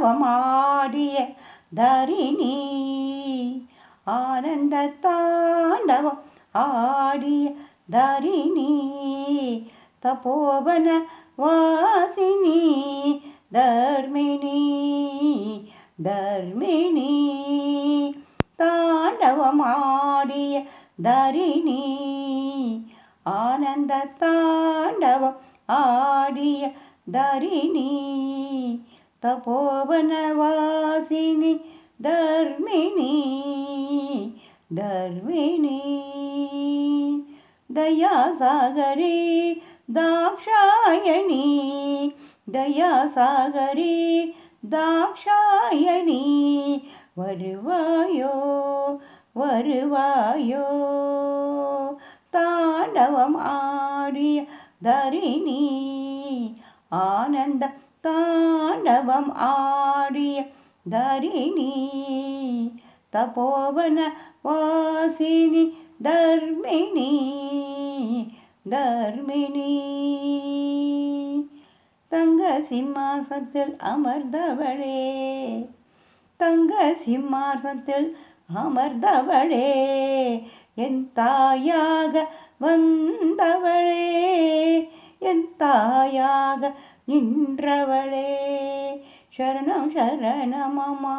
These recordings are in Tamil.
தாண்டவமாடிய தரிணி ஆனந்த தாண்டவம் ஆடிய தரிணி தபோவன வாசினி தர்மிணி தர்மிணி தாண்டவமாடிய தரிணி ஆனந்த தாண்டவம் ஆடிய தரிணி தபோவன வாசினி தர்மிணி தர்மிணி தயாசாகரி தாக்ஷாயணி தயாசாகரி தாக்ஷாயணி வருவாயோ வருவாயோ தாண்டவம் ஆடிய தரிணி ஆனந்த தாண்டவம் ஆடிய தரிணி தபோவன வாசினி தர்மிணி தர்மிணி தங்க சிம்மாசனத்தில் அமர்ந்தவளே தங்க சிம்மாசனத்தில் அமர்ந்தவளே என் தாயாக வந்தவளே என் தாயாக நின்றவளே சரணம் சரணமம்மா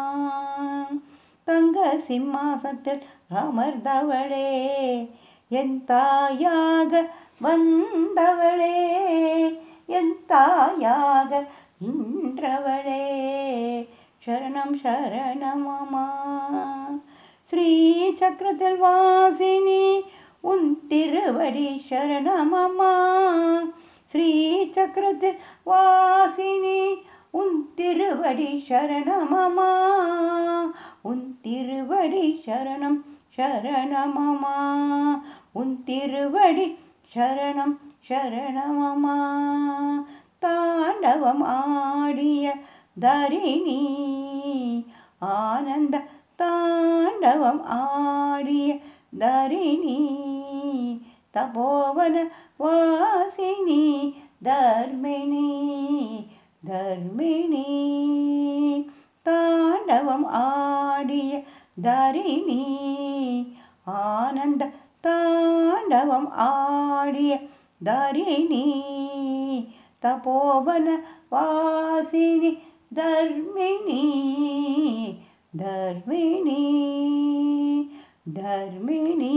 தங்க சிம்மாசனத்தில் அமர்ந்தவளே என் தாயாக வந்தவளே என் தாயாக நின்றவளே சரணம் சரணமம்மா ஸ்ரீ சக்கரத்தில் வாசினி உன் திருவடி சரணமம்மா ஸ்ரீ சக்கரத்தில் வாசினி உன் திருவடி சரணமம்மா உன் திருவடி சரணம் சரணமம்மா உன் திருவடி சரணம் சரணமம்மா தாண்டவம் ஆடிய தரிணி ஆனந்த தாண்டவம் ஆடிய தரிணி தபோவன வாசினி தர்மிணி தர்மிணி தாண்டவம் ஆடிய தரிணி ஆனந்த தாண்டவம் ஆடிய தரிணி தபோவன வாசினி தர்மிணி தர்மிணி தர்மிணி